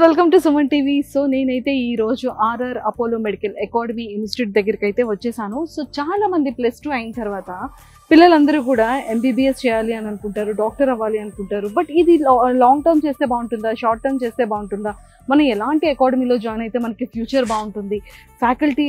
Welcome to Suman TV. So నేనైతే ఈ రోజు RR Apollo medical academy institute దగ్గరికి అయితే వచ్చేసాను. సో చాలా మంది +2 అయిన తర్వాత పిల్లలందరూ కూడా ఎంబీబీఎస్ చేయాలి అని అనుకుంటారు, డాక్టర్ అవ్వాలి అనుకుంటారు. బట్ ఇది లాంగ్ టర్మ్ చేస్తే బాగుంటుందా, షార్ట్ టర్మ్ చేస్తే బాగుంటుందా, మనం ఎలాంటి అకాడమీలో జాయిన్ అయితే మనకి ఫ్యూచర్ బాగుంటుంది, ఫ్యాకల్టీ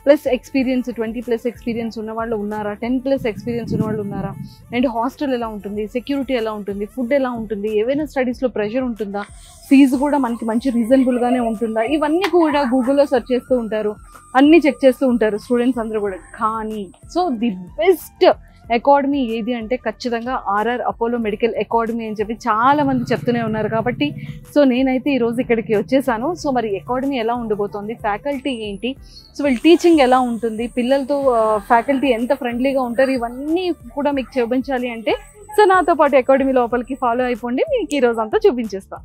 ప్లస్ ఎక్స్పీరియన్స్ 20+ ఎక్స్పీరియన్స్ ఉన్న వాళ్ళు ఉన్నారా, 10+ ఎక్స్పీరియన్స్ ఉన్న వాళ్ళు ఉన్నారా, అండ్ హాస్టల్ ఎలా ఉంటుంది, సెక్యూరిటీ ఎలా ఉంటుంది, ఫుడ్ ఎలా ఉంటుంది, ఏవైనా స్టడీస్లో ప్రెషర్ ఉంటుందా, ఫీజు కూడా మనకి మంచి రీజనబుల్గానే ఉంటుందా, ఇవన్నీ కూడా గూగుల్లో సెర్చ్ చేస్తూ ఉంటారు, అన్నీ చెక్ చేస్తూ ఉంటారు స్టూడెంట్స్ అందరూ కూడా. కానీ సో ది బెస్ట్ అకాడమీ ఏది అంటే ఖచ్చితంగా ఆర్ఆర్ అపోలో మెడికల్ అకాడమీ అని చెప్పి చాలా మంది చెప్తూనే ఉన్నారు. కాబట్టి సో నేనైతే ఈరోజు ఇక్కడికి వచ్చేసాను. సో మరి అకాడమీ ఎలా ఉండబోతోంది, ఫ్యాకల్టీ ఏంటి, సో వీళ్ళు టీచింగ్ ఎలా ఉంటుంది, పిల్లలతో ఫ్యాకల్టీ ఎంత ఫ్రెండ్లీగా ఉంటారు, ఇవన్నీ కూడా మీకు చూపించాలి అంటే సో నాతో పాటు అకాడమీ లోపలికి ఫాలో అయిపోండి, మీకు ఈరోజు అంతా చూపించేస్తాను.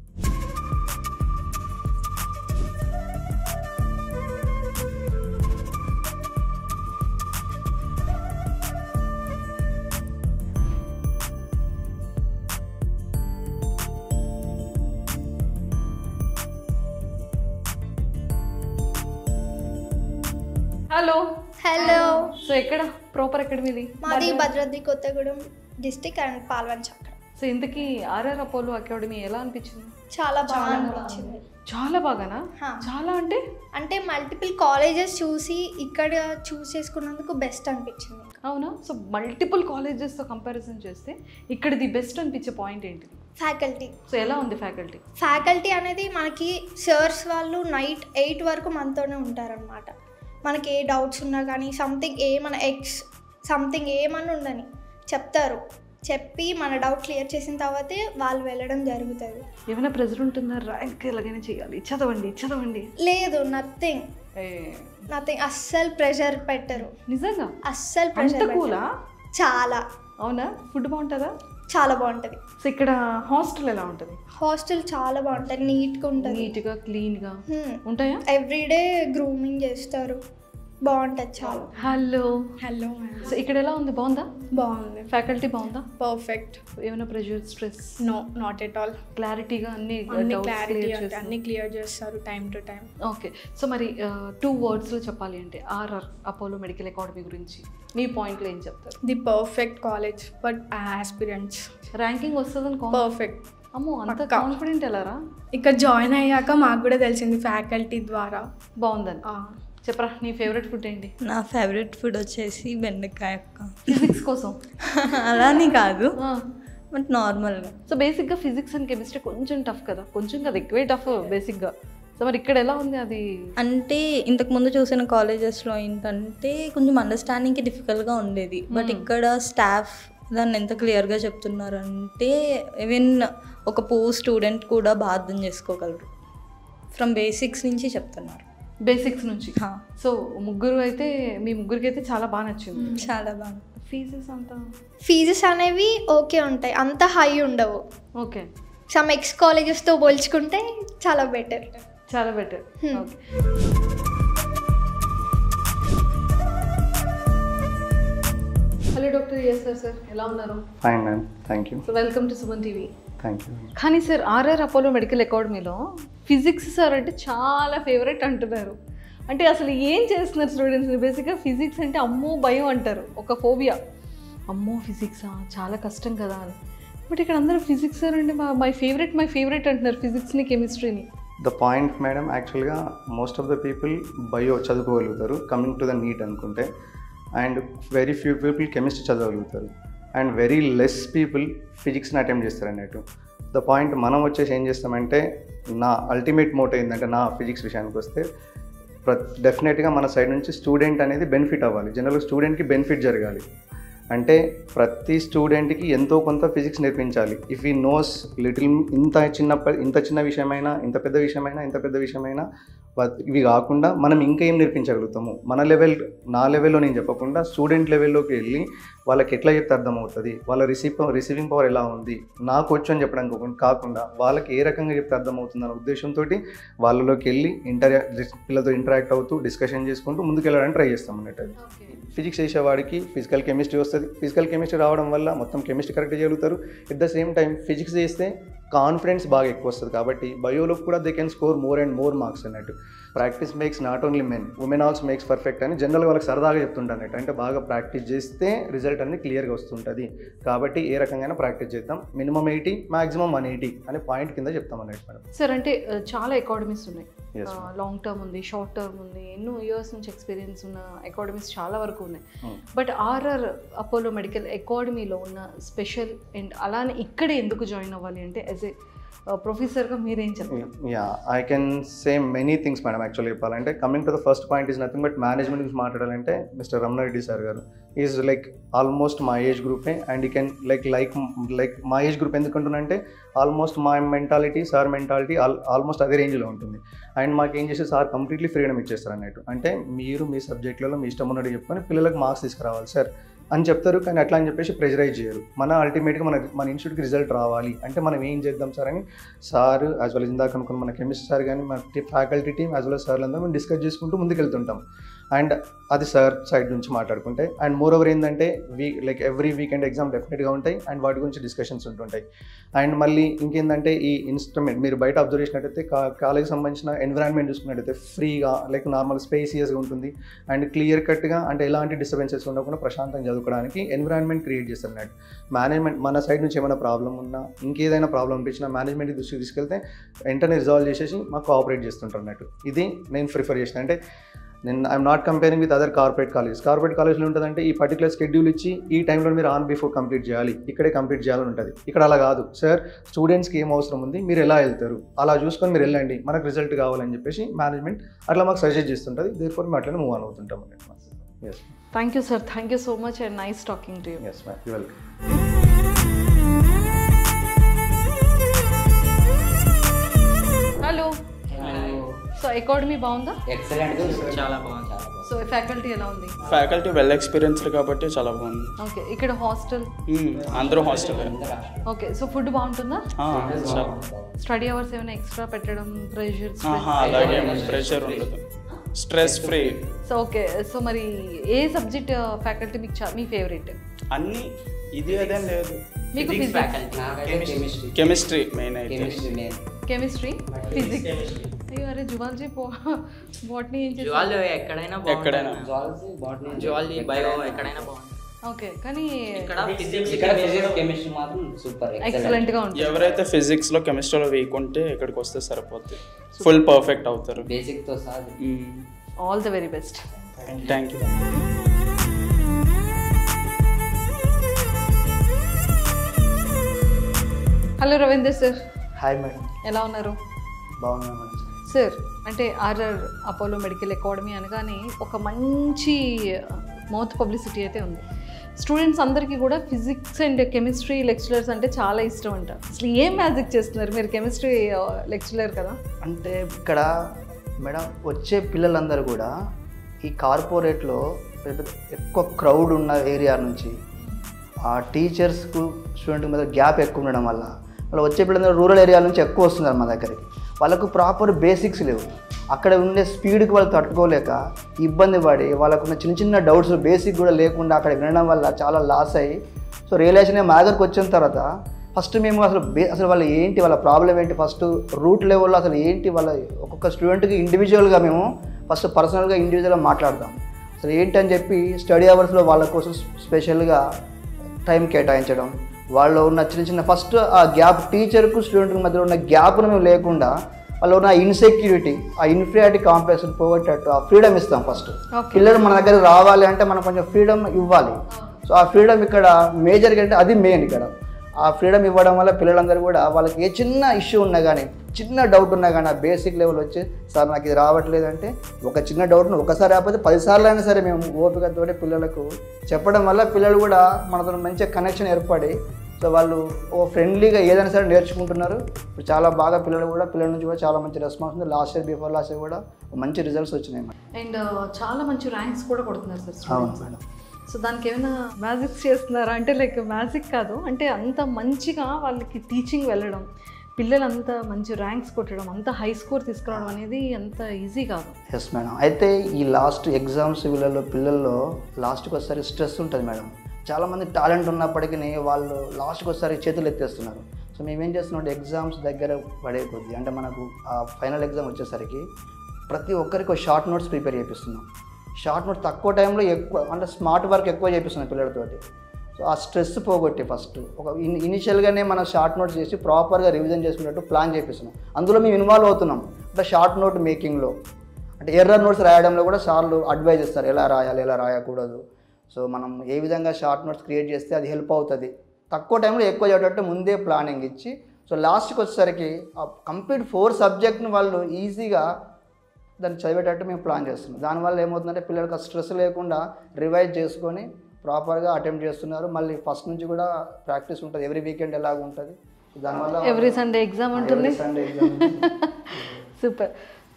Hello hello. సో ఎక్కడ ప్రాపర్ అకాడమీది? మాది Bhadradri Kothagudem district and Palvancha. So ఇంతకీ ఆర్ఆర్ అపోలో అకాడమీ ఎలా అనిపించింది? చాలా బాగా అనిపించింది. చాలా బాగానా? చాలా అంటే మల్టిపుల్ కాలేజెస్ చూసి ఇక్కడ చూస్ చేసుకున్నందుకు బెస్ట్ అనిపించింది. అవునా? సో మల్టిపుల్ కాలేజెస్తో కంపారిజన్ చేస్తే ఇక్కడ ది బెస్ట్ అనిపించే పాయింట్ ఏంటి? ఫ్యాకల్టీ. సో ఎలా ఉంది ఫ్యాకల్టీ? ఫ్యాకల్టీ అనేది మనకి సర్స్ వాళ్ళు నైట్ 8 వరకు మనతోనే ఉంటారనమాట. మనకి ఏ డౌట్స్ ఉన్నా కానీ సంథింగ్ ఏమన్నా ఉండని చెప్తారు. చెప్పి మన డౌట్ క్లియర్ చేసిన తర్వాతే వాళ్ళు వెళ్ళడం జరుగుతుంది. ఏమైనా ప్రెజర్ ఉంటుందా, ర్యాంక్ ఎలాగైనా చేయాలి, చదవండి? లేదు, నథింగ్. అస్సలు ప్రెషర్ పెట్టరు. నిజంగా? అస్సలు ప్రెషర్ పెట్టరు. చాలా. అవునా? ఫుడ్ బాగుంటుందా? చాలా బాగుంటుంది. సో ఇక్కడ హాస్టల్ ఎలా ఉంటుంది? హాస్టల్ చాలా బాగుంటుంది, నీట్గా ఉంటుంది, నీట్గా క్లీన్గా ఉంటాయా? ఎవ్రీడే గ్రూమింగ్ చేస్తారు, బాగుంటుంది చాలా. హలో. సో ఇక్కడ ఎలా ఉంది? బాగుంది. ఫ్యాకల్టీ బాగుందా? పర్ఫెక్ట్. ఏమైనా pressure, stress? No, not at all. క్లారిటీగా అన్ని క్లియర్ చేస్తారు time to time. Okay. So మరి 2 wordsలో చెప్పాలి అంటే ఆర్ఆర్ అపోలో మెడికల్ అకాడమీ గురించి మీ పాయింట్లో ఏం చెప్తారు? The perfect college for aspirants. Ranking వస్తుందని పర్ఫెక్ట్. అమ్మో, అంత కాన్ఫిడెంట్ ఎలారా? ఇక్కడ జాయిన్ అయ్యాక మాకు కూడా తెలిసింది ఫ్యాకల్టీ ద్వారా బాగుందని. చెప్పరా, నీ ఫేవరెట్ ఫుడ్ ఏంటి? నా ఫేవరెట్ ఫుడ్ వచ్చేసి బెండకాయ అక్క. ఫిజిక్స్ కోసం అలా అని కాదు, బట్ నార్మల్గా. సో బేసిక్గా ఫిజిక్స్ అండ్ కెమిస్ట్రీ కొంచెం టఫ్ కదా, ఎక్కువే టఫ్ బేసిక్గా. సో మరి ఇక్కడ ఎలా ఉంది అది? అంటే ఇంతకుముందు చూసిన కాలేజెస్లో ఏంటంటే కొంచెం అండర్స్టాండింగ్కి డిఫికల్ట్గా ఉండేది, బట్ ఇక్కడ స్టాఫ్ దాన్ని ఎంత క్లియర్గా చెప్తున్నారంటే ఈవెన్ ఒక పూర్ స్టూడెంట్ కూడా బాగా అర్థం చేసుకోగలరు. ఫ్రమ్ బేసిక్స్ నుంచి చెప్తున్నారు. బేసిక్స్ నుంచి. సో మీ ముగ్గురికి అయితే చాలా బాగా నచ్చింది. చాలా బాగా. ఫీజెస్ అనేవి ఓకే ఉంటాయి, అంత హై ఉండవు. ఓకే. సమ్ ఎక్స్ కాలేజెస్తో పోల్చుకుంటే చాలా better. Okay. Hello doctor SR sir, ఎలా ఉన్నారు? Fine ma'am, thank you. So welcome to Suman TV. Thank you. కానీ సార్ ఆర్ఆర్ అపోలో మెడికల్ అకాడమీలో ఫిజిక్స్ సార్ అంటే చాలా ఫేవరెట్ అంటున్నారు. అంటే అసలు ఏం చేస్తున్నారు స్టూడెంట్స్ని? బేసిక్గా ఫిజిక్స్ అంటే అమ్మో భయం అంటారు, ఒక ఫోబియా. అమ్మో ఫిజిక్సా, చాలా కష్టం కదా అని. బట్ ఇక్కడ అందరూ ఫిజిక్స్ సార్ అంటే మై ఫేవరెట్ అంటున్నారు, ఫిజిక్స్ని కెమిస్ట్రీని. ద పాయింట్ మేడం, యాక్చువల్గా most of the people bio చదువుకోగలుగుతారు కమింగ్ టు ద నీట్ అనుకుంటే, and very few people chemistry చదవగలుగుతారు, అండ్ వెరీ లెస్ పీపుల్ ఫిజిక్స్ని అటెంప్ట్ చేస్తారు అన్నట్టు. ద పాయింట్ మనం వచ్చేసి ఏం చేస్తామంటే, నా అల్టిమేట్ మోటో ఏంటంటే, నా ఫిజిక్స్ విషయానికి వస్తే డెఫినెట్గా మన సైడ్ నుంచి స్టూడెంట్ అనేది బెనిఫిట్ అవ్వాలి. జనరల్గా స్టూడెంట్కి బెనిఫిట్ జరగాలి అంటే ప్రతి స్టూడెంట్కి ఎంతో కొంత ఫిజిక్స్ నేర్పించాలి. ఇఫ్ ఈ నోస్ లిటిల్, ఇంత చిన్న విషయమైనా, ఇంత పెద్ద విషయమైనా ఇవి కాకుండా మనం ఇంకా ఏం నేర్పించగలుగుతాము, నా లెవెల్లో నేను చెప్పకుండా స్టూడెంట్ లెవెల్లోకి వెళ్ళి వాళ్ళకి ఎట్లా చెప్తే అర్థమవుతుంది, వాళ్ళ రిసీవింగ్ పవర్ ఎలా ఉంది, నాకు వచ్చు అని చెప్పడానికి కాకుండా వాళ్ళకి ఏ రకంగా చెప్తే అర్థమవుతుంది అనే ఉద్దేశంతో వాళ్ళలోకి వెళ్ళి పిల్లలతో ఇంటరాక్ట్ అవుతూ డిస్కషన్ చేసుకుంటూ ముందుకు వెళ్ళడానికి ట్రై చేస్తాం అన్నట్టు. ఫిజిక్స్ చేసేవాడికి ఫిజికల్ కెమిస్ట్రీ వస్తుంది, ఫిజికల్ కెమిస్ట్రీ రావడం వల్ల మొత్తం కెమిస్ట్రీ కరెక్ట్ చేయగలుగుతారు. At the same time physics చేస్తే కాన్ఫిడెన్స్ బాగా ఎక్కువ వస్తుంది. కాబట్టి బయోలో కూడా they can score more and more marks అన్నట్టు. Practice makes not only men, women also makes perfect అని జనరల్గా వాళ్ళకి సరదాగా చెప్తుంటాను అన్నట్టు. అంటే బాగా ప్రాక్టీస్ చేస్తే రిజల్ట్ అనేది క్లియర్గా వస్తుంటుంది. కాబట్టి ఏ రకంగా ప్రాక్టీస్ చేద్దాం, మినిమం 80 మ్యాక్సిమం 180 అనే పాయింట్ కింద చెప్తాం అన్నట్టు మేడం. సార్ అంటే చాలా అకాడమీస్ ఉన్నాయి, Yes, లాంగ్ టర్మ్ ఉంది, షార్ట్ టర్మ్ ఉంది, ఎన్నో ఇయర్స్ నుంచి ఎక్స్పీరియన్స్ ఉన్న అకాడమీస్ చాలా వరకు ఉన్నాయి. బట్ ఆర్ఆర్ అపోలో మెడికల్ అకాడమీలో ఉన్న స్పెషల్ అండ్ అలానే ఇక్కడే ఎందుకు జాయిన్ అవ్వాలి అంటే యాజ్ ఏ ప్రొఫెసర్గా మీరేం చెప్తారు? Yeah, I can say many things madam. Actually చెప్పాలంటే coming to the first point is nothing but management గురించి మాట్లాడాలంటే మిస్టర్ రమణారెడ్డి సార్ గారు ఈజ్ లైక్ ఆల్మోస్ట్ మా ఏజ్ గ్రూపే. అండ్ ఈ కెన్ లైక్ మా ఏజ్ గ్రూప్ ఎందుకంటున్నానంటే ఆల్మోస్ట్ మా మెంటాలిటీ సార్ మెంటాలిటీ ఆల్మోస్ట్ అదే రేంజ్లో ఉంటుంది. అండ్ మాకు ఏం చేస్తే సార్ కంప్లీట్లీ ఫ్రీడమ్ ఇచ్చేస్తారు అన్నట్టు. అంటే మీరు మీ సబ్జెక్టులలో మీ ఇష్టం ఉన్నట్టు చెప్పుకొని పిల్లలకు మార్క్స్ తీసుకురావాలి సార్ అని చెప్తారు. కానీ అట్లా అని చెప్పేసి ప్రెజరైజ్ చేయరు. అల్టిమేట్గా మన ఇన్స్టిట్యూట్కి రిజల్ట్ రావాలి అంటే మనం ఏం చేద్దాం సార్ అని సార్ యాజ్ వెల్ ఇందాక అనుకున్న మన కెమిస్ట్రీ సార్ కానీ మన faculty team as well as సార్లు అందరూ మేము డిస్కస్ చేసుకుంటూ ముందుకెళ్తుంటాం. అండ్ అది సార్ సైడ్ నుంచి మాట్లాడుకుంటే అండ్ మోర్ ఓవర్ ఏంటంటే లైక్ ఎవ్రీ వీకెండ్ ఎగ్జామ్ డెఫినెట్గా ఉంటాయి అండ్ వాటి గురించి డిస్కషన్స్ ఉంటుంటాయి. అండ్ మళ్ళీ ఇంకేంటంటే ఈ ఇన్స్ట్రుమెంట్ మీరు బయట అబ్జర్వ్ చేసినట్టయితే కాలేజ్కి సంబంధించిన ఎన్విరాన్మెంట్ చూసుకున్నట్టయితే ఫ్రీగా లైక్ నార్మల్ స్పేసియస్గా ఉంటుంది అండ్ క్లియర్ కట్గా అంటే ఎలాంటి డిస్టర్బెన్సెస్ ఉండకుండా ప్రశాంతంగా చదువుకోవడానికి ఎన్విరాన్మెంట్ క్రియేట్ చేస్తారు అన్నట్టు. మేనేజ్మెంట్ మన సైడ్ నుంచి ఏమైనా ప్రాబ్లం ఉన్నా ఇంకేదైనా ప్రాబ్లం అనిపించినా మేనేజ్మెంట్ దృష్టికి తీసుకెళ్తే వెంటనే రిజాల్వ్ చేసేసి మాకు కోఆపరేట్ చేస్తుంటారు అన్నట్టు. ఇది నేను ప్రిఫర్ చేసిన. అంటే నేను I'm not comparing with other corporate కాలేజ్లో ఉంటుందంటే ఈ పర్టికులర్ షెడ్యూల్ ఇచ్చి ఈ టైంలో మీరు ఆన్ బిఫోర్ కంప్లీట్ చేయాలి, ఇక్కడే కంప్లీట్ చేయాలని ఉంటుంది. ఇక్కడ అలా కాదు సార్, స్టూడెంట్స్కి ఏం అవసరం ఉంది, మీరు ఎలా వెళ్తారు అలా చూసుకొని మీరు వెళ్ళండి, మనకు రిజల్ట్ కావాలని చెప్పేసి మేనేజ్మెంట్ అట్లా మాకు సజెస్ట్ చేస్తుంటుంది. దేర్ఫోర్ మేము అట్లనే మూవ్ ఆన్ అవుతుంటాం అన్నట్టు. Yes, thank you sir, thank you so much and nice talking to you. Yes ma'am, you welcome. Hello. So academy బాగుందా? ఎక్సలెంట్, చాలా బాగుంది, చాలా బాగుంది. సో ఫ్యాకల్టీ ఎలా ఉంది? ఫ్యాకల్టీ వెల్ ఎక్స్పీరియన్స్డ్ కాబట్టి చాలా బాగుంది. ఓకే, ఇక్కడ హాస్టల్ అందరూ హాస్టల్. ఓకే, సో ఫుడ్ బాగుంటుందా? చాలా. స్టడీ అవర్స్ ఏమైనా ఎక్స్ట్రా పెట్టడం, ప్రెషర్? అలాగే ప్రెషర్ ఉండదు, stress free. So okay, so మరి ఏ సబ్జెక్ట్ ఫ్యాకల్టీ మీకు మీ ఫేవరెట్? అన్నీ ఇది అదేం లేదు. మీకు physics faculty, chemistry, chemistry main అయితే. Chemistry, physics. అయ్యో అరే జువాలజీ బాటనీ ఏం చేస్తారు? జువాలజీ ఎక్కడైనా ఎక్కడైనా, జువాలజీ బయో ఎక్కడైనా బాగుంది. ఓకే, కానీ ఇక్కడ ఫిజిక్స్ కెమిస్ట్రీ మాత్రం సూపర్ ఎక్సలెంట్ గా ఉంటుంది. ఎవరైతే ఫిజిక్స్లో కెమిస్ట్రీలో వీక్ ఉంటే ఇక్కడికి వస్తే సరిపోతుంది, ఫుల్ పర్ఫెక్ట్ అవుతారు బేసిక్ తో సహా. All the very best. Thank you. Hello Ravinder sir. Hi madam. ఎలా ఉన్నారు? బాగున్నా మేడం. సార్, అంటే ఆర్ఆర్ అపోలో మెడికల్ అకాడమీ అనగానే ఒక మంచి మౌత్ పబ్లిసిటీ అయితే ఉంది. స్టూడెంట్స్ అందరికీ కూడా ఫిజిక్స్ అండ్ కెమిస్ట్రీ లెక్చరర్స్ అంటే చాలా ఇష్టం అంట. అసలు ఏం మ్యాజిక్ చేస్తున్నారు మీరు? కెమిస్ట్రీ లెక్చరర్ కదా. అంటే ఇక్కడ మేడం వచ్చే పిల్లలందరూ కూడా ఈ కార్పొరేట్లో ఎక్కువ క్రౌడ్ ఉన్న ఏరియా నుంచి ఆ టీచర్స్కు స్టూడెంట్కి మధ్య గ్యాప్ ఎక్కువ ఉండడం వల్ల వాళ్ళు వచ్చే పిల్లలందరూ రూరల్ ఏరియా నుంచి ఎక్కువ వస్తున్నారు మా దగ్గరికి. వాళ్ళకు ప్రాపర్ బేసిక్స్ లేవు. అక్కడ ఉండే స్పీడ్కి వాళ్ళు తట్టుకోలేక ఇబ్బంది పడి వాళ్ళకున్న చిన్న చిన్న డౌట్స్ బేసిక్ కూడా లేకుండా అక్కడ వినడం వల్ల చాలా లాస్ అయ్యి సో రియలైజేషన్ మా దగ్గరకు వచ్చిన తర్వాత ఫస్ట్ మేము అసలు వాళ్ళు ఏంటి, వాళ్ళ ప్రాబ్లం ఏంటి, ఫస్ట్ రూట్ లెవెల్లో అసలు ఏంటి వాళ్ళ ఒక్కొక్క స్టూడెంట్కి ఇండివిజువల్గా మేము ఫస్ట్ పర్సనల్గా ఇండివిజువల్గా మాట్లాడతాం. అసలు ఏంటి అని చెప్పి స్టడీ అవర్స్లో వాళ్ళ కోసం స్పెషల్గా టైం కేటాయించడం, వాళ్ళు ఉన్న చిన్న చిన్న ఫస్ట్ ఆ గ్యాప్ టీచర్కు స్టూడెంట్కి మధ్యలో ఉన్న గ్యాప్ను మేము లేకుండా వాళ్ళు ఉన్న ఇన్సెక్యూరిటీ, ఆ ఇన్ఫీరియారిటీ కాంప్లెక్స్ పోగొట్టేట్టు ఆ ఫ్రీడమ్ ఇస్తాం. ఫస్ట్ పిల్లలు మన దగ్గర రావాలి అంటే మనం కొంచెం ఫ్రీడమ్ ఇవ్వాలి. సో ఆ ఫ్రీడమ్ ఇక్కడ మేజర్గా అంటే అది మెయిన్. ఇక్కడ ఆ ఫ్రీడమ్ ఇవ్వడం వల్ల పిల్లలందరూ కూడా వాళ్ళకి ఏ చిన్న ఇష్యూ ఉన్నా కానీ చిన్న డౌట్ ఉన్నా కానీ ఆ బేసిక్ లెవెల్ వచ్చి సార్ నాకు ఇది రావట్లేదంటే ఒక చిన్న డౌట్ను ఒకసారి రాకపోతే 10 సార్లు అయినా సరే మేము ఓపికతో పిల్లలకు చెప్పడం వల్ల పిల్లలు కూడా మనతో మంచిగా కనెక్షన్ ఏర్పడి సో వాళ్ళు ఓ ఫ్రెండ్లీగా ఏదైనా సరే నేర్చుకుంటున్నారు. ఇప్పుడు చాలా బాగా పిల్లల నుంచి కూడా చాలా మంచి రెస్పాన్స్ ఉంది. Last year before last year కూడా మంచి రిజల్ట్స్ వచ్చినాయి మేడం. అండ్ చాలా మంచి ర్యాంక్స్ కూడా కొడుతున్నారు సార్. అవును మేడం. సో దానికి ఏమైనా మ్యాజిక్స్ చేస్తున్నారా? అంటే లైక్ మ్యాజిక్ కాదు, అంటే అంత మంచిగా వాళ్ళకి టీచింగ్ వెళ్ళడం, పిల్లలు అంత మంచి ర్యాంక్స్ కొట్టడం, అంత హై స్కోర్ తీసుకురావడం అనేది అంత ఈజీ కాదు. Yes madam. అయితే ఈ లాస్ట్ ఎగ్జామ్స్ వీళ్ళలో పిల్లల్లో లాస్ట్కి ఒకసారి స్ట్రెస్ ఉంటుంది మేడం. చాలామంది టాలెంట్ ఉన్నప్పటికీ వాళ్ళు లాస్ట్కి ఒకసారి చేతులు ఎత్తేస్తున్నారు. సో మేమేం చేస్తున్నాం ఎగ్జామ్స్ దగ్గర పడే కొద్దీ అంటే మనకు ఆ ఫైనల్ ఎగ్జామ్ వచ్చేసరికి ప్రతి ఒక్కరికి ఒక షార్ట్ నోట్స్ ప్రిపేర్ చేపిస్తున్నాం. షార్ట్ నోట్స్ తక్కువ టైంలో ఎక్కువ అంటే స్మార్ట్ వర్క్ ఎక్కువ చేపిస్తున్నాం పిల్లలతోటి. సో ఆ స్ట్రెస్ పోగొట్టి ఫస్ట్ ఒక ఇనిషియల్గానే మనం షార్ట్ నోట్స్ చేసి ప్రాపర్గా రివిజన్ చేసుకున్నట్టు ప్లాన్ చేపిస్తున్నాం. అందులో మేము ఇన్వాల్వ్ అవుతున్నాం. అంటే షార్ట్ నోట్ మేకింగ్లో అంటే ఎర్రర్ నోట్స్ రాయడంలో కూడా సార్లు అడ్వైజ్ ఇస్తారు, ఎలా రాయాలి ఎలా రాయకూడదు. సో మనం ఏ విధంగా షార్ట్ నోట్స్ క్రియేట్ చేస్తే అది హెల్ప్ అవుతుంది, తక్కువ టైంలో ఎక్కువ చదివేటట్టు ముందే ప్లానింగ్ ఇచ్చి సో లాస్ట్కి వచ్చేసరికి ఆ కంప్లీట్ 4 సబ్జెక్ట్ని వాళ్ళు ఈజీగా దాన్ని చదివేటట్టు మేము ప్లాన్ చేస్తున్నాం. దానివల్ల ఏమవుతుందంటే పిల్లలకు స్ట్రెస్ లేకుండా రివైజ్ చేసుకొని ప్రాపర్గా అటెంప్ట్ చేస్తున్నారు. మళ్ళీ ఫస్ట్ నుంచి కూడా ప్రాక్టీస్ ఉంటుంది, ఎవ్రీ వీకెండ్ ఎలాగ ఉంటుంది. దానివల్ల ఎవ్రీ సండే ఎగ్జామ్ ఉంటుంది. Sunday exam. Super.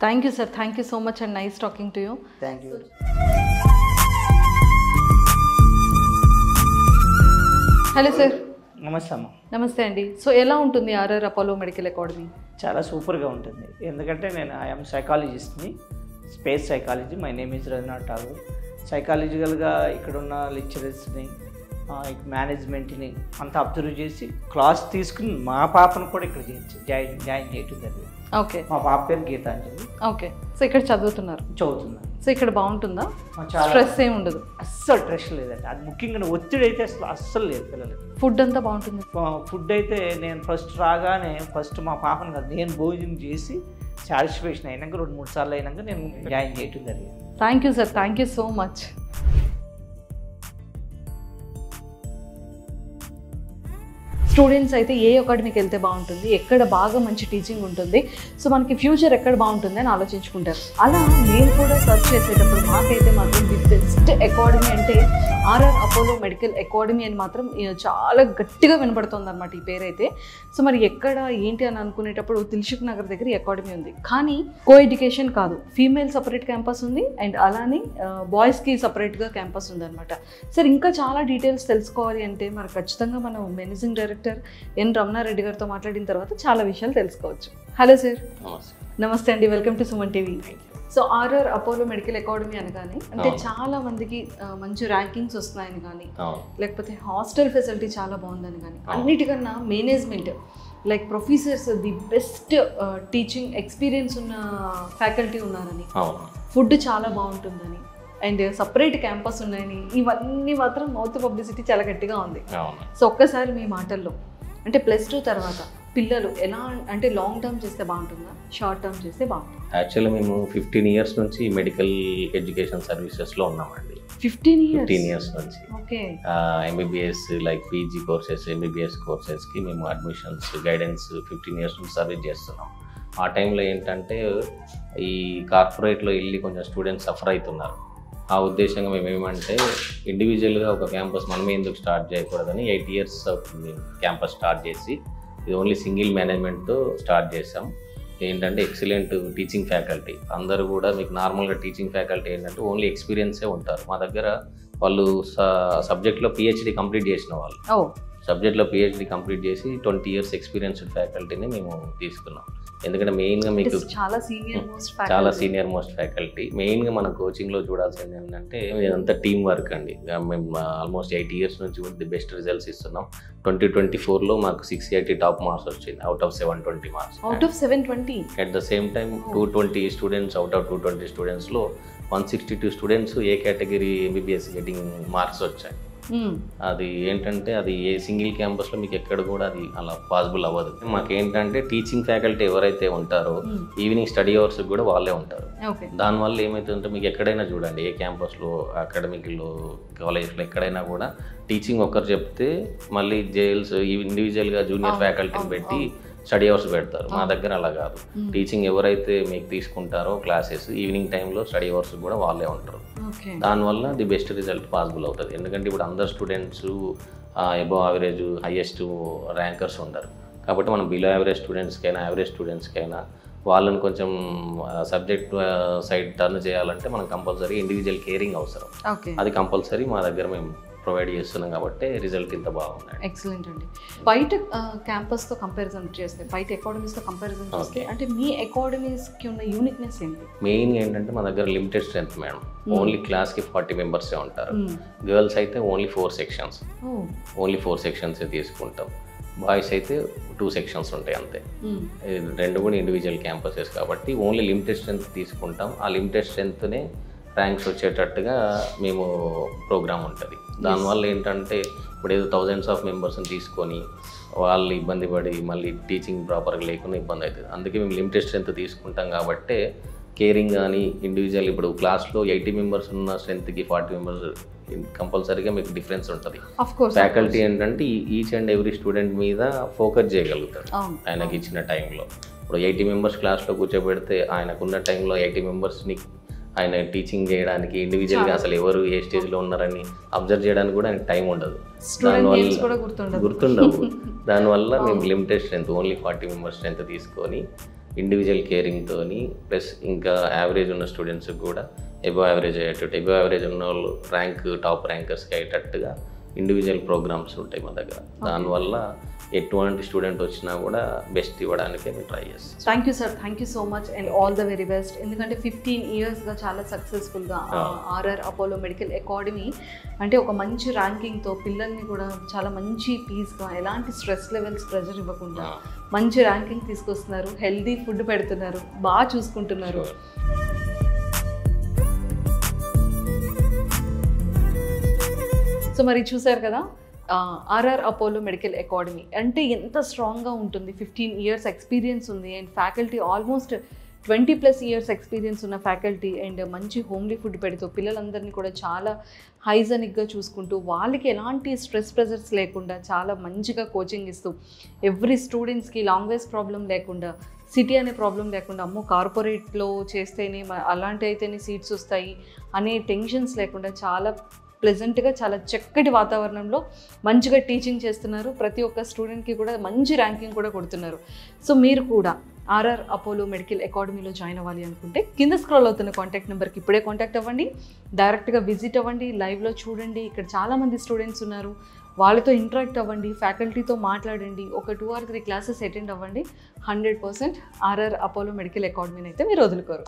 Thank you sir, thank you so much and nice talking to you. Thank you. Hello sir. నమస్తే అమ్మ. నమస్తే అండి. సో ఎలా ఉంటుంది ఆర్ఆర్ అపోలో మెడికల్ అకాడమీ? చాలా సూపర్గా ఉంటుంది. ఎందుకంటే నేను ఐఎమ్ సైకాలజిస్ట్ని, space psychology. My name is Raghunath Tagore. సైకాలజికల్గా ఇక్కడున్న లెక్చరర్స్ని మేనేజ్మెంట్ని అంతా అబ్జర్వ్ చేసి క్లాస్ తీసుకుని మా పాపను కూడా ఇక్కడ జాయిన్ చేయటం జరిగింది. ఓకే. మా పాప పేరు గీతాంజలి. ఓకే. సో ఇక్కడ చదువుతున్నాను. సో ఇక్కడ బాగుంటుందా? స్ట్రెస్ ఏమి ఉండదు? అస్సలు స్ట్రెస్ లేదండి. అది ముఖ్యంగా ఒత్తిడి అయితే అస్సలు లేదు పిల్లలకి. ఫుడ్ అంతా బాగుంటుంది? ఫుడ్ అయితే నేను ఫస్ట్ రాగానే ఫస్ట్ మా పాపను కాదు నేను భోజనం చేసి సాటిస్ఫాక్షన్ అయినాక 2-3 సార్లు అయినాక నేను జాయిన్ చేయటం జరిగింది. Thank you sir, thank you so much. Students అయితే ఏ అకాడమీకి వెళ్తే బాగుంటుంది, ఎక్కడ బాగా మంచి టీచింగ్ ఉంటుంది, సో మనకి ఫ్యూచర్ ఎక్కడ బాగుంటుంది అని ఆలోచించుకుంటారు. అలా నేను కూడా సర్చ్ చేసేటప్పుడు మాకైతే మాత్రం ది బెస్ట్ అకాడమీ అంటే ఆర్ఆర్ అపోలో మెడికల్ అకాడమీ అని మాత్రం చాలా గట్టిగా వినపడుతుంది అనమాట ఈ పేరైతే. సో మరి ఎక్కడ ఏంటి అని అనుకునేటప్పుడు దిల్సుఖ్ నగర్ దగ్గర ఈ అకాడమీ ఉంది. కానీ కో ఎడ్యుకేషన్ కాదు, ఫీమేల్ సపరేట్ క్యాంపస్ ఉంది అండ్ అలానే బాయ్స్కి సపరేట్గా క్యాంపస్ ఉందన్నమాట. సార్ ఇంకా చాలా డీటెయిల్స్ తెలుసుకోవాలి అంటే మరి ఖచ్చితంగా మనం మేనేజింగ్ డైరెక్టర్ ఎన్ రమణారెడ్డి గారితో మాట్లాడిన తర్వాత చాలా విషయాలు తెలుసుకోవచ్చు. Hello sir. నమస్తే అండి, welcome to Suman TV. So RR Apollo medical academy అనగానే అంటే చాలా మందికి మంచి ర్యాంకింగ్స్ వస్తున్నాయని కానీ లేకపోతే హాస్టల్ ఫెసిలిటీ చాలా బాగుందని కానీ అన్నిటికన్నా management like professors the best teaching experience ఉన్న ఫ్యాకల్టీ ఉన్నారని, ఫుడ్ చాలా బాగుంటుందని అండ్ సపరేట్ క్యాంపస్ ఉన్నాయని, ఇవన్నీ మాత్రం మౌత్ పబ్లిసిటీ చాలా గట్టిగా ఉంది. సో ఒక్కసారి మీ మాటల్లో అంటే +2 తర్వాత పిల్లలు ఎలా అంటే లాంగ్ టర్మ్ చేస్తే బాగుంటుందా, షార్ట్ టర్మ్ చేస్తే బాగుంటుందా? యాక్చువల్లీ మేము 15 ఇయర్స్ నుంచి మెడికల్ ఎడ్యుకేషన్ సర్వీసెస్లో ఉన్నామండి. 15 ఇయర్స్ నుంచి. Okay. MBBS like PG courses, MBBS కోర్సెస్కి మేము అడ్మిషన్స్ గైడెన్స్ 15 ఇయర్స్ నుంచి సర్వీస్ చేస్తున్నాం. ఆ టైంలో ఏంటంటే ఈ కార్పొరేట్లో వెళ్ళి కొంచెం స్టూడెంట్స్ సఫర్ అవుతున్నారు. ఆ ఉద్దేశంగా మేము ఏమంటే ఇండివిజువల్గా ఒక క్యాంపస్ మనమే ఎందుకు స్టార్ట్ చేయకూడదని 8 ఇయర్స్ అవుతుంది క్యాంపస్ స్టార్ట్ చేసి. ఇది ఓన్లీ సింగిల్ మేనేజ్మెంట్తో స్టార్ట్ చేసాం. ఏంటంటే ఎక్సలెంట్ టీచింగ్ ఫ్యాకల్టీ అందరూ కూడా మీకు నార్మల్గా టీచింగ్ ఫ్యాకల్టీ ఏంటంటే ఓన్లీ ఎక్స్పీరియన్సే ఉంటారు. మా దగ్గర వాళ్ళు సబ్జెక్ట్లో పిహెచ్డి కంప్లీట్ చేసిన వాళ్ళు, సబ్జెక్ట్లో పిహెచ్డి కంప్లీట్ చేసి 20 ఇయర్స్ ఎక్స్పీరియన్స్డ్ ఫ్యాకల్టీని మేము తీసుకున్నాం. ఎందుకంటే మెయిన్గా మీకు చాలా సీనియర్ మోస్ట్ ఫ్యాకల్టీ. మెయిన్గా మన కోచింగ్లో చూడాల్సింది ఏంటంటే ఇదంతా టీమ్ వర్క్ అండి. మేము ఆల్మోస్ట్ 8 ఇయర్స్ నుంచి కూడా ది బెస్ట్ రిజల్ట్స్ ఇస్తున్నాం. 2024లో మాకు 680 టాప్ మార్క్స్ వచ్చింది out of 720 marks. At the same time 220 students out of 220 స్టూడెంట్స్లో 162 students A category MBBS getting marks వచ్చాయి. అది ఏంటంటే అది ఏ సింగిల్ క్యాంపస్లో మీకు ఎక్కడ కూడా అది అలా పాసిబుల్ అవ్వదు. మాకేంటంటే టీచింగ్ ఫ్యాకల్టీ ఎవరైతే ఉంటారో ఈవినింగ్ స్టడీ అవర్స్ కూడా వాళ్ళే ఉంటారు. దానివల్ల ఏమవుతుందంటే మీకు ఎక్కడైనా చూడండి ఏ క్యాంపస్లో అకాడమిక్లో కాలేజ్లో ఎక్కడైనా కూడా టీచింగ్ ఒకరు చెప్తే మళ్ళీ జైల్స్ ఇండివిజువల్గా జూనియర్ ఫ్యాకల్టీని పెట్టి స్టడీ అవర్స్ పెడతారు. మా దగ్గర అలా కాదు. టీచింగ్ ఎవరైతే మీకు తీసుకుంటారో క్లాసెస్ ఈవినింగ్ టైంలో స్టడీ అవర్స్ కూడా వాళ్ళే ఉంటారు. దానివల్ల ది బెస్ట్ రిజల్ట్ పాసిబుల్ అవుతుంది. ఎందుకంటే ఇప్పుడు అందరు students above average highest rankers ఉండరు. కాబట్టి మనం బిలో యావరేజ్ స్టూడెంట్స్కైనా యావరేజ్ స్టూడెంట్స్కైనా వాళ్ళని కొంచెం సబ్జెక్ట్ సైడ్ టర్న్ చేయాలంటే మనం కంపల్సరీ ఇండివిజువల్ కేరింగ్ అవసరం. అది కంపల్సరీ మా దగ్గర మేము ప్రొవైడ్ చేస్తున్నాం కాబట్టి రిజల్ట్ ఇంత బాగుంది. ఎక్సలెంట్ అండి. బయట క్యాంపస్తో కంపారిజన్ చేస్తే బయట అకాడమీస్తో కంపారిజన్ చేస్తే అంటే మీ అకాడమీస్కి ఉన్న యూనిక్నెస్ ఏంటి? మెయిన్గా ఏంటంటే మా దగ్గర లిమిటెడ్ స్ట్రెంత్ మేడం. ఓన్లీ క్లాస్కి 40 మెంబర్సే ఉంటారు. గర్ల్స్ అయితే ఓన్లీ 4 సెక్షన్స్ తీసుకుంటాం. బాయ్స్ అయితే 2 సెక్షన్స్ ఉంటాయి అంతే. రెండు కూడా ఇండివిజువల్ క్యాంపసెస్ కాబట్టి ఓన్లీ లిమిటెడ్ స్ట్రెంత్ తీసుకుంటాం. ఆ లిమిటెడ్ స్ట్రెంత్నే ర్యాంక్స్ వచ్చేటట్టుగా మేము ప్రోగ్రామ్ ఉంటుంది. దానివల్ల ఏంటంటే ఇప్పుడు ఏదో థౌజండ్స్ ఆఫ్ మెంబర్స్ని తీసుకొని వాళ్ళు ఇబ్బంది పడి మళ్ళీ టీచింగ్ ప్రాపర్గా లేకుండా ఇబ్బంది అవుతుంది. అందుకే మేము లిమిటెడ్ స్ట్రెంత్ తీసుకుంటాం కాబట్టి కేరింగ్ కానీ ఇండివిజువల్ ఇప్పుడు క్లాస్లో 80 మెంబర్స్ ఉన్న స్ట్రెంత్కి 40 మెంబర్స్ కంపల్సరీగా మీకు డిఫరెన్స్ ఉంటుంది. ఫ్యాకల్టీ ఏంటంటే ఈచ్ అండ్ ఎవ్రీ స్టూడెంట్ మీద ఫోకస్ చేయగలుగుతారు ఆయనకి ఇచ్చిన టైంలో. ఇప్పుడు 80 మెంబర్స్ క్లాస్లో కూర్చోబెడితే ఆయనకున్న టైంలో 80 మెంబర్స్ని ఆయన టీచింగ్ చేయడానికి ఇండివిజువల్గా అసలు ఎవరు ఏ స్టేజ్లో ఉన్నారని అబ్జర్వ్ చేయడానికి కూడా ఆయనకు టైం ఉండదు. దానివల్ల గుర్తుండవు. దానివల్ల మేము limited strength only 40 members strength తీసుకొని ఇండివిజువల్ కేరింగ్తో ప్లస్ ఇంకా యావరేజ్ ఉన్న స్టూడెంట్స్కి కూడా ఎబో యావరేజ్ అయ్యేటట్టు, ఎబో యావరేజ్ ఉన్న వాళ్ళు టాప్ ర్యాంకర్స్కి అయ్యేటట్టుగా ఇండివిజువల్ ప్రోగ్రామ్స్ ఉంటాయి మా దగ్గర. దానివల్ల ఎటువంటి స్టూడెంట్ వచ్చినా కూడా బెస్ట్ ఇవ్వడానికే మేము ట్రై చేస్తాం. Thank you sir, thank you so much and all the very best. ఎందుకంటే 15 ఇయర్స్గా చాలా సక్సెస్ఫుల్గా ఆర్ఆర్ అపోలో మెడికల్ అకాడమీ అంటే ఒక మంచి ర్యాంకింగ్తో పిల్లల్ని కూడా చాలా మంచి పీస్గా ఎలాంటి స్ట్రెస్ లెవెల్స్ ప్రెజర్ ఇవ్వకుండా మంచి ర్యాంకింగ్ తీసుకొస్తున్నారు, హెల్దీ ఫుడ్ పెడుతున్నారు, బాగా చూసుకుంటున్నారు. సో మరి చూసారు కదా ఆర్ఆర్ అపోలో మెడికల్ అకాడమీ అంటే ఎంత స్ట్రాంగ్గా ఉంటుంది. 15 ఇయర్స్ ఎక్స్పీరియన్స్ ఉంది and faculty almost 20+ years experience ఉన్న ఫ్యాకల్టీ అండ్ మంచి హోమ్లీ ఫుడ్ పెడుతూ పిల్లలందరినీ కూడా చాలా హైజెనిక్గా చూసుకుంటూ వాళ్ళకి ఎలాంటి స్ట్రెస్ ప్రెజర్స్ లేకుండా చాలా మంచిగా కోచింగ్ ఇస్తూ ఎవ్రీ స్టూడెంట్స్కి లాంగ్వేజ్ ప్రాబ్లం లేకుండా, సిటీ అనే ప్రాబ్లం లేకుండా, అమ్మో కార్పొరేట్లో చేస్తేనే అలాంటి అయితేనే సీట్స్ వస్తాయి అనే టెన్షన్స్ లేకుండా చాలా ప్లెజెంట్గా చాలా చక్కటి వాతావరణంలో మంచిగా టీచింగ్ చేస్తున్నారు. ప్రతి ఒక్క స్టూడెంట్కి కూడా మంచి ర్యాంకింగ్ కూడా కొడుతున్నారు. సో మీరు కూడా ఆర్ఆర్ అపోలో మెడికల్ అకాడమీలో జాయిన్ అవ్వాలి అనుకుంటే కింద స్క్రోల్ అవుతున్న కాంటాక్ట్ నెంబర్కి ఇప్పుడే కాంటాక్ట్ అవ్వండి, డైరెక్ట్గా విజిట్ అవ్వండి, లైవ్లో చూడండి. ఇక్కడ చాలామంది స్టూడెంట్స్ ఉన్నారు, వాళ్ళతో ఇంటరాక్ట్ అవ్వండి, ఫ్యాకల్టీతో మాట్లాడండి, ఒక 2 or 3 క్లాసెస్ అటెండ్ అవ్వండి. 100% ఆర్ఆర్ అపోలో మెడికల్ అకాడమీని అయితే మీరు వదులుకోరు.